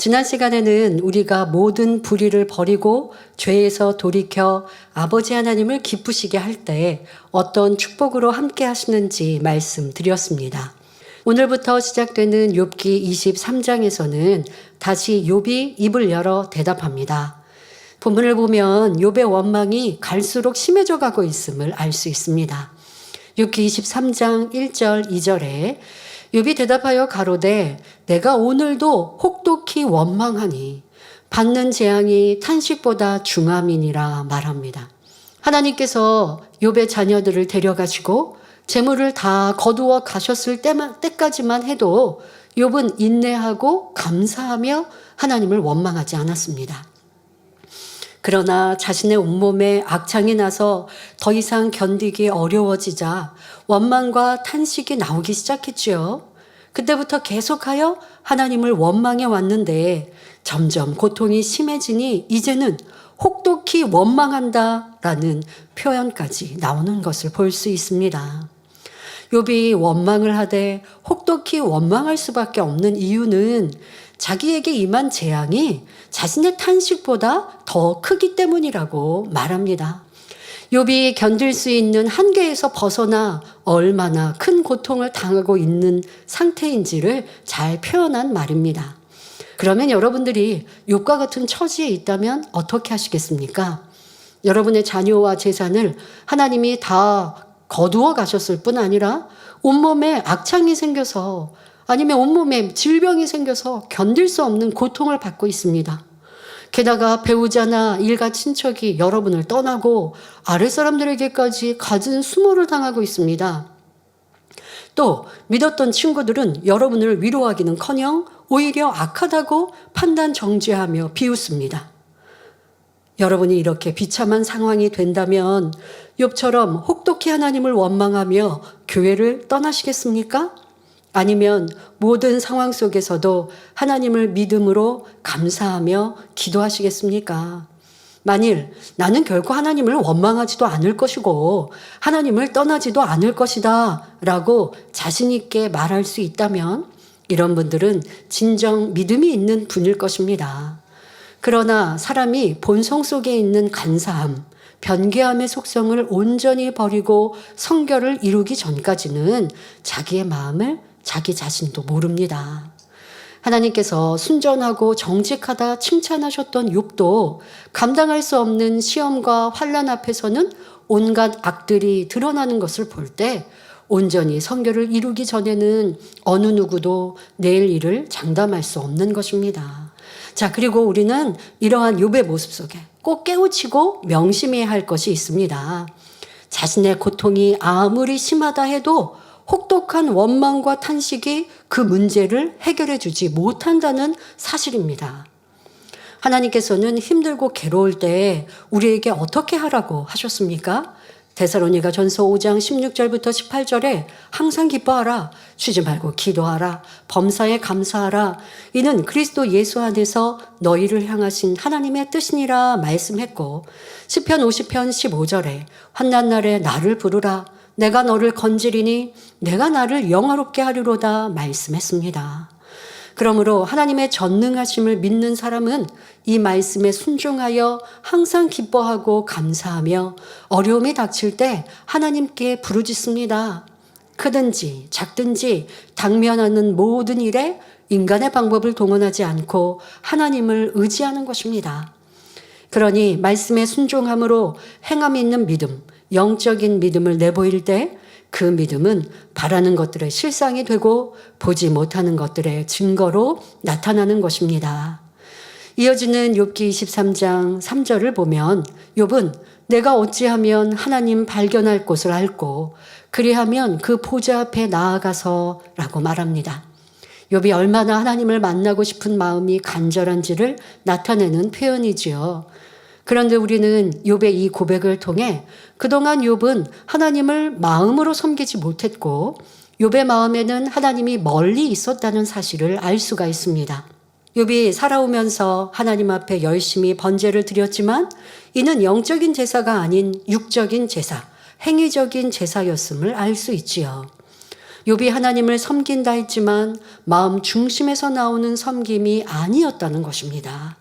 지난 시간에는 우리가 모든 불의를 버리고 죄에서 돌이켜 아버지 하나님을 기쁘시게 할 때 어떤 축복으로 함께 하시는지 말씀드렸습니다. 오늘부터 시작되는 욥기 23장에서는 다시 욥이 입을 열어 대답합니다. 본문을 보면 욥의 원망이 갈수록 심해져 가고 있음을 알 수 있습니다. 욥기 23장 1절 2절에 욥이 대답하여 가로되 내가 오늘도 혹독히 원망하니 받는 재앙이 탄식보다 중함이니라 말합니다. 하나님께서 욥의 자녀들을 데려가시고 재물을 다 거두어 가셨을 때까지만 해도 욥은 인내하고 감사하며 하나님을 원망하지 않았습니다. 그러나 자신의 온몸에 악창이 나서 더 이상 견디기 어려워지자 원망과 탄식이 나오기 시작했지요. 그때부터 계속하여 하나님을 원망해 왔는데 점점 고통이 심해지니 이제는 혹독히 원망한다라는 표현까지 나오는 것을 볼 수 있습니다. 욥이 원망을 하되 혹독히 원망할 수밖에 없는 이유는 자기에게 임한 재앙이 자신의 탄식보다 더 크기 때문이라고 말합니다. 욥이 견딜 수 있는 한계에서 벗어나 얼마나 큰 고통을 당하고 있는 상태인지를 잘 표현한 말입니다. 그러면 여러분들이 욥과 같은 처지에 있다면 어떻게 하시겠습니까? 여러분의 자녀와 재산을 하나님이 다 거두어 가셨을 뿐 아니라 온몸에 악창이 생겨서 아니면 온몸에 질병이 생겨서 견딜 수 없는 고통을 받고 있습니다. 게다가 배우자나 일가 친척이 여러분을 떠나고 아랫사람들에게까지 갖은 수모를 당하고 있습니다. 또 믿었던 친구들은 여러분을 위로하기는커녕 오히려 악하다고 판단 정죄하며 비웃습니다. 여러분이 이렇게 비참한 상황이 된다면 욥처럼 혹독히 하나님을 원망하며 교회를 떠나시겠습니까? 아니면 모든 상황 속에서도 하나님을 믿음으로 감사하며 기도하시겠습니까? 만일 나는 결코 하나님을 원망하지도 않을 것이고 하나님을 떠나지도 않을 것이다 라고 자신 있게 말할 수 있다면 이런 분들은 진정 믿음이 있는 분일 것입니다. 그러나 사람이 본성 속에 있는 간사함, 변개함의 속성을 온전히 버리고 성결을 이루기 전까지는 자기의 마음을 자기 자신도 모릅니다. 하나님께서 순전하고 정직하다 칭찬하셨던 욥도 감당할 수 없는 시험과 환난 앞에서는 온갖 악들이 드러나는 것을 볼 때 온전히 성결을 이루기 전에는 어느 누구도 내일 일을 장담할 수 없는 것입니다. 자, 그리고 우리는 이러한 욥의 모습 속에 꼭 깨우치고 명심해야 할 것이 있습니다. 자신의 고통이 아무리 심하다 해도 혹독한 원망과 탄식이 그 문제를 해결해 주지 못한다는 사실입니다. 하나님께서는 힘들고 괴로울 때 우리에게 어떻게 하라고 하셨습니까? 데살로니가 전서 5장 16절부터 18절에 항상 기뻐하라, 쉬지 말고 기도하라, 범사에 감사하라, 이는 그리스도 예수 안에서 너희를 향하신 하나님의 뜻이니라 말씀했고, 시편 50편 15절에 환난 날에 나를 부르라, 내가 너를 건지리니 내가 나를 영화롭게 하리로다 말씀했습니다. 그러므로 하나님의 전능하심을 믿는 사람은 이 말씀에 순종하여 항상 기뻐하고 감사하며 어려움이 닥칠 때 하나님께 부르짖습니다. 크든지 작든지 당면하는 모든 일에 인간의 방법을 동원하지 않고 하나님을 의지하는 것입니다. 그러니 말씀에 순종함으로 행함 있는 믿음, 영적인 믿음을 내보일 때 그 믿음은 바라는 것들의 실상이 되고 보지 못하는 것들의 증거로 나타나는 것입니다. 이어지는 욥기 23장 3절을 보면 욥은 내가 어찌하면 하나님 발견할 곳을 알고 그리하면 그 보좌 앞에 나아가서 라고 말합니다. 욥이 얼마나 하나님을 만나고 싶은 마음이 간절한지를 나타내는 표현이지요. 그런데 우리는 욥의 이 고백을 통해 그동안 욥은 하나님을 마음으로 섬기지 못했고 욥의 마음에는 하나님이 멀리 있었다는 사실을 알 수가 있습니다. 욥이 살아오면서 하나님 앞에 열심히 번제를 드렸지만 이는 영적인 제사가 아닌 육적인 제사, 행위적인 제사였음을 알 수 있지요. 욥이 하나님을 섬긴다 했지만 마음 중심에서 나오는 섬김이 아니었다는 것입니다.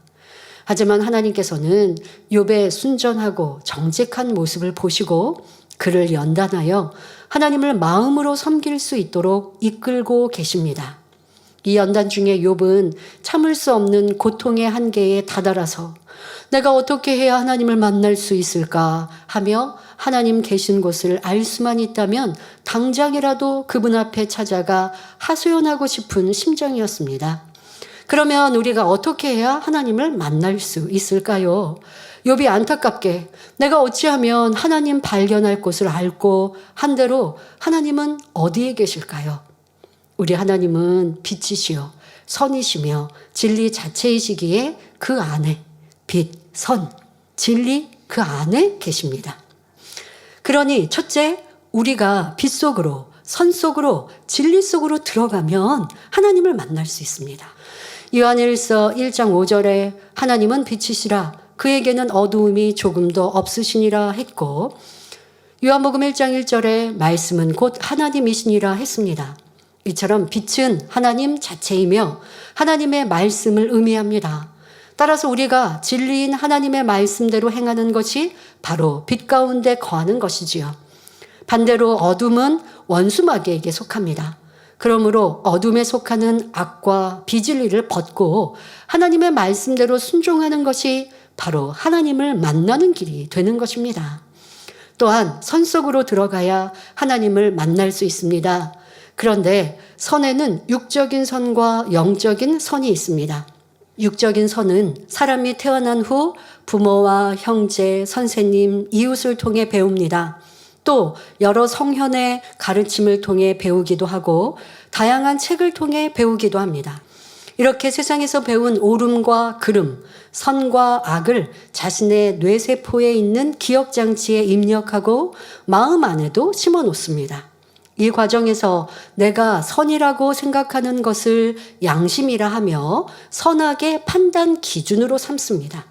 하지만 하나님께서는 욥의 순전하고 정직한 모습을 보시고 그를 연단하여 하나님을 마음으로 섬길 수 있도록 이끌고 계십니다. 이 연단 중에 욥은 참을 수 없는 고통의 한계에 다다라서 내가 어떻게 해야 하나님을 만날 수 있을까 하며 하나님 계신 곳을 알 수만 있다면 당장이라도 그분 앞에 찾아가 하소연하고 싶은 심정이었습니다. 그러면 우리가 어떻게 해야 하나님을 만날 수 있을까요? 욥이 안타깝게 내가 어찌하면 하나님 발견할 곳을 알고 한 대로 하나님은 어디에 계실까요? 우리 하나님은 빛이시요 선이시며 진리 자체이시기에 그 안에 빛, 선, 진리 그 안에 계십니다. 그러니 첫째, 우리가 빛 속으로, 선 속으로, 진리 속으로 들어가면 하나님을 만날 수 있습니다. 요한일서 1장 5절에 하나님은 빛이시라 그에게는 어두움이 조금도 없으시니라 했고, 요한복음 1장 1절에 말씀은 곧 하나님이시니라 했습니다. 이처럼 빛은 하나님 자체이며 하나님의 말씀을 의미합니다. 따라서 우리가 진리인 하나님의 말씀대로 행하는 것이 바로 빛 가운데 거하는 것이지요. 반대로 어둠은 원수마귀에게 속합니다. 그러므로 어둠에 속하는 악과 비진리를 벗고 하나님의 말씀대로 순종하는 것이 바로 하나님을 만나는 길이 되는 것입니다. 또한 선 속으로 들어가야 하나님을 만날 수 있습니다. 그런데 선에는 육적인 선과 영적인 선이 있습니다. 육적인 선은 사람이 태어난 후 부모와 형제, 선생님, 이웃을 통해 배웁니다. 또 여러 성현의 가르침을 통해 배우기도 하고 다양한 책을 통해 배우기도 합니다. 이렇게 세상에서 배운 옳음과 그름, 선과 악을 자신의 뇌세포에 있는 기억장치에 입력하고 마음 안에도 심어 놓습니다. 이 과정에서 내가 선이라고 생각하는 것을 양심이라 하며 선악의 판단 기준으로 삼습니다.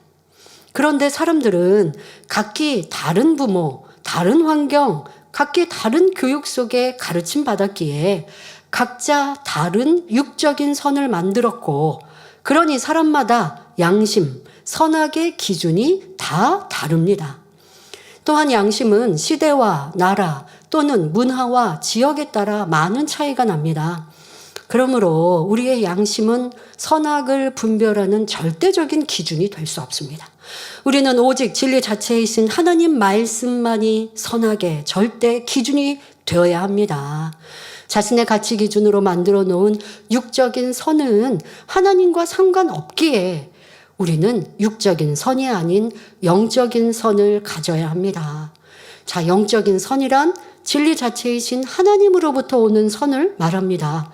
그런데 사람들은 각기 다른 부모, 다른 환경, 각기 다른 교육 속에 가르침 받았기에 각자 다른 육적인 선을 만들었고, 그러니 사람마다 양심, 선악의 기준이 다 다릅니다. 또한 양심은 시대와 나라 또는 문화와 지역에 따라 많은 차이가 납니다. 그러므로 우리의 양심은 선악을 분별하는 절대적인 기준이 될 수 없습니다. 우리는 오직 진리 자체이신 하나님 말씀만이 선악의 절대 기준이 되어야 합니다. 자신의 가치 기준으로 만들어 놓은 육적인 선은 하나님과 상관없기에 우리는 육적인 선이 아닌 영적인 선을 가져야 합니다. 자, 영적인 선이란 진리 자체이신 하나님으로부터 오는 선을 말합니다.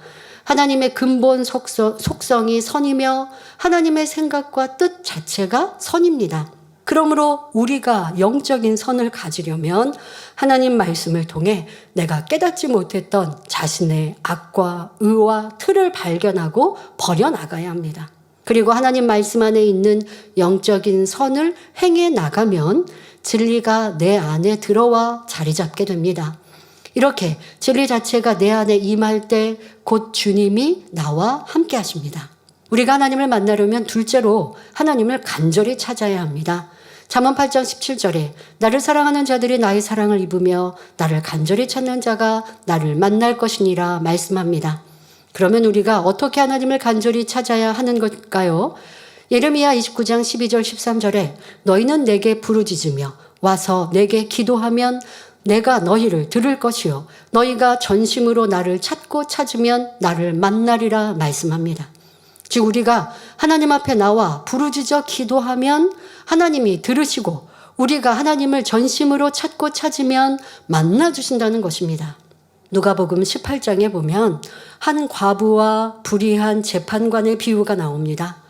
하나님의 근본 속성이 선이며 하나님의 생각과 뜻 자체가 선입니다. 그러므로 우리가 영적인 선을 가지려면 하나님 말씀을 통해 내가 깨닫지 못했던 자신의 악과 의와 틀을 발견하고 버려나가야 합니다. 그리고 하나님 말씀 안에 있는 영적인 선을 행해 나가면 진리가 내 안에 들어와 자리 잡게 됩니다. 이렇게 진리 자체가 내 안에 임할 때 곧 주님이 나와 함께 하십니다. 우리가 하나님을 만나려면 둘째로 하나님을 간절히 찾아야 합니다. 잠언 8장 17절에 나를 사랑하는 자들이 나의 사랑을 입으며 나를 간절히 찾는 자가 나를 만날 것이니라 말씀합니다. 그러면 우리가 어떻게 하나님을 간절히 찾아야 하는 걸까요? 예레미야 29장 12절 13절에 너희는 내게 부르짖으며 와서 내게 기도하면 내가 너희를 들을 것이요 너희가 전심으로 나를 찾고 찾으면 나를 만나리라 말씀합니다. 즉 우리가 하나님 앞에 나와 부르짖어 기도하면 하나님이 들으시고 우리가 하나님을 전심으로 찾고 찾으면 만나주신다는 것입니다. 누가복음 18장에 보면 한 과부와 불의한 재판관의 비유가 나옵니다.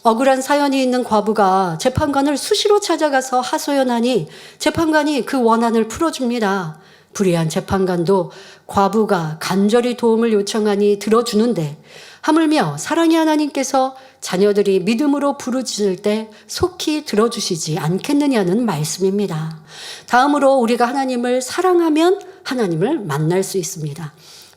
억울한 사연이 있는 과부가 재판관을 수시로 찾아가서 하소연하니 재판관이 그 원한을 풀어줍니다. 불의한 재판관도 과부가 간절히 도움을 요청하니 들어주는데 하물며 사랑의 하나님께서 자녀들이 믿음으로 부르짖을 때 속히 들어주시지 않겠느냐는 말씀입니다. 다음으로 우리가 하나님을 사랑하면 하나님을 만날 수 있습니다.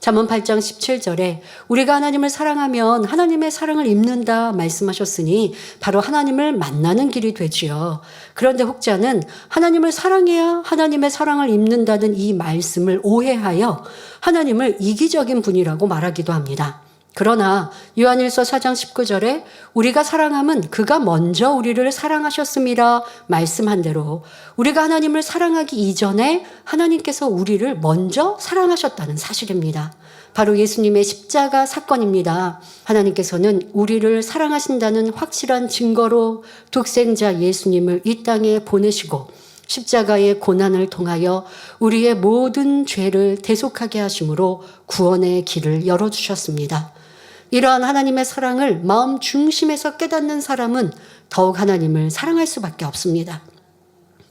잠언 8장 17절에 우리가 하나님을 사랑하면 하나님의 사랑을 입는다 말씀하셨으니 바로 하나님을 만나는 길이 되지요. 그런데 혹자는 하나님을 사랑해야 하나님의 사랑을 입는다는 이 말씀을 오해하여 하나님을 이기적인 분이라고 말하기도 합니다. 그러나 요한일서 4장 19절에 우리가 사랑함은 그가 먼저 우리를 사랑하셨음이라 말씀한 대로 우리가 하나님을 사랑하기 이전에 하나님께서 우리를 먼저 사랑하셨다는 사실입니다. 바로 예수님의 십자가 사건입니다. 하나님께서는 우리를 사랑하신다는 확실한 증거로 독생자 예수님을 이 땅에 보내시고 십자가의 고난을 통하여 우리의 모든 죄를 대속하게 하심으로 구원의 길을 열어주셨습니다. 이러한 하나님의 사랑을 마음 중심에서 깨닫는 사람은 더욱 하나님을 사랑할 수밖에 없습니다.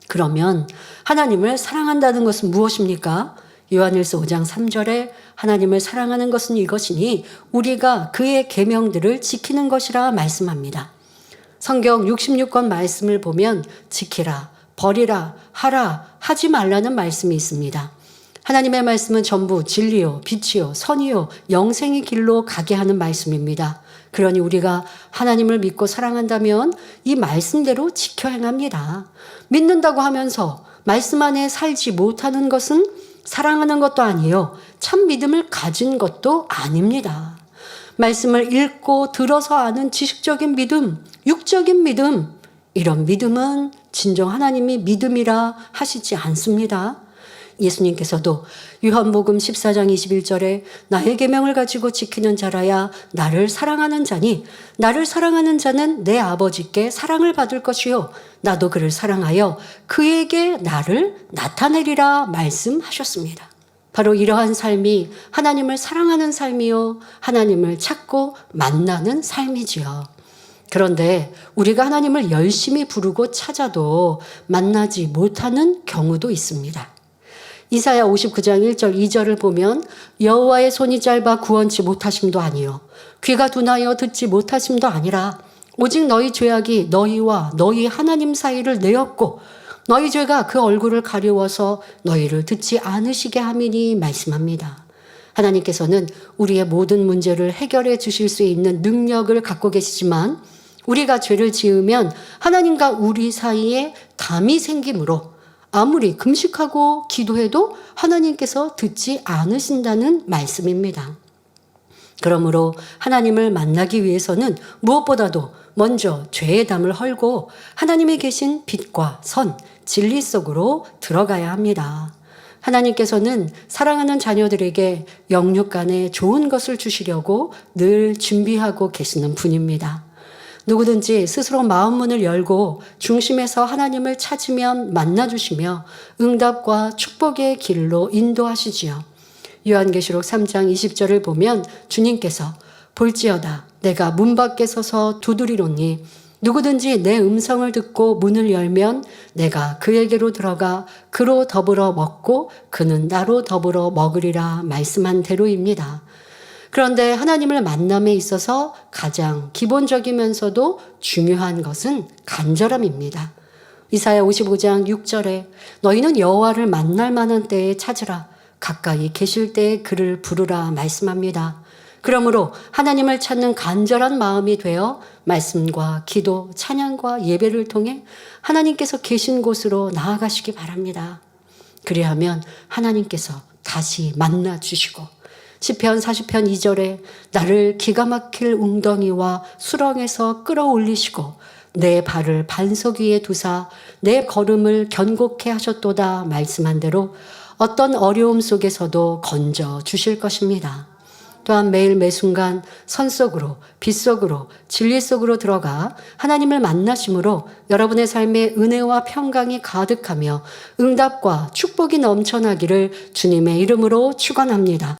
그러면 하나님을 사랑한다는 것은 무엇입니까? 요한일서 5장 3절에 하나님을 사랑하는 것은 이것이니 우리가 그의 계명들을 지키는 것이라 말씀합니다. 성경 66권 말씀을 보면 지키라, 버리라, 하라, 하지 말라는 말씀이 있습니다. 하나님의 말씀은 전부 진리요, 빛이요, 선이요, 영생의 길로 가게 하는 말씀입니다. 그러니 우리가 하나님을 믿고 사랑한다면 이 말씀대로 지켜 행합니다. 믿는다고 하면서 말씀 안에 살지 못하는 것은 사랑하는 것도 아니요, 참 믿음을 가진 것도 아닙니다. 말씀을 읽고 들어서 아는 지식적인 믿음, 육적인 믿음, 이런 믿음은 진정 하나님이 믿음이라 하시지 않습니다. 예수님께서도 요한복음 14장 21절에 나의 계명을 가지고 지키는 자라야 나를 사랑하는 자니 나를 사랑하는 자는 내 아버지께 사랑을 받을 것이요 나도 그를 사랑하여 그에게 나를 나타내리라 말씀하셨습니다. 바로 이러한 삶이 하나님을 사랑하는 삶이요 하나님을 찾고 만나는 삶이지요. 그런데 우리가 하나님을 열심히 부르고 찾아도 만나지 못하는 경우도 있습니다. 이사야 59장 1절 2절을 보면 여호와의 손이 짧아 구원치 못하심도 아니요 귀가 둔하여 듣지 못하심도 아니라 오직 너희 죄악이 너희와 너희 하나님 사이를 내었고 너희 죄가 그 얼굴을 가리워서 너희를 듣지 않으시게 함이니 말씀합니다. 하나님께서는 우리의 모든 문제를 해결해 주실 수 있는 능력을 갖고 계시지만 우리가 죄를 지으면 하나님과 우리 사이에 담이 생기므로 아무리 금식하고 기도해도 하나님께서 듣지 않으신다는 말씀입니다. 그러므로 하나님을 만나기 위해서는 무엇보다도 먼저 죄의 담을 헐고 하나님이 계신 빛과 선, 진리 속으로 들어가야 합니다. 하나님께서는 사랑하는 자녀들에게 영육간에 좋은 것을 주시려고 늘 준비하고 계시는 분입니다. 누구든지 스스로 마음문을 열고 중심에서 하나님을 찾으면 만나주시며 응답과 축복의 길로 인도하시지요. 요한계시록 3장 20절을 보면 주님께서 볼지어다 내가 문 밖에 서서 두드리노니 누구든지 내 음성을 듣고 문을 열면 내가 그에게로 들어가 그로 더불어 먹고 그는 나로 더불어 먹으리라 말씀한 대로입니다. 그런데 하나님을 만남에 있어서 가장 기본적이면서도 중요한 것은 간절함입니다. 이사야 55장 6절에 너희는 여호와를 만날 만한 때에 찾으라 가까이 계실 때에 그를 부르라 말씀합니다. 그러므로 하나님을 찾는 간절한 마음이 되어 말씀과 기도, 찬양과 예배를 통해 하나님께서 계신 곳으로 나아가시기 바랍니다. 그리하면 하나님께서 다시 만나 주시고 시편 40편 2절에 나를 기가 막힐 웅덩이와 수렁에서 끌어올리시고 내 발을 반석 위에 두사 내 걸음을 견고케 하셨도다 말씀한 대로 어떤 어려움 속에서도 건져 주실 것입니다. 또한 매일 매순간 선 속으로 빛 속으로 진리 속으로 들어가 하나님을 만나심으로 여러분의 삶에 은혜와 평강이 가득하며 응답과 축복이 넘쳐나기를 주님의 이름으로 축원합니다.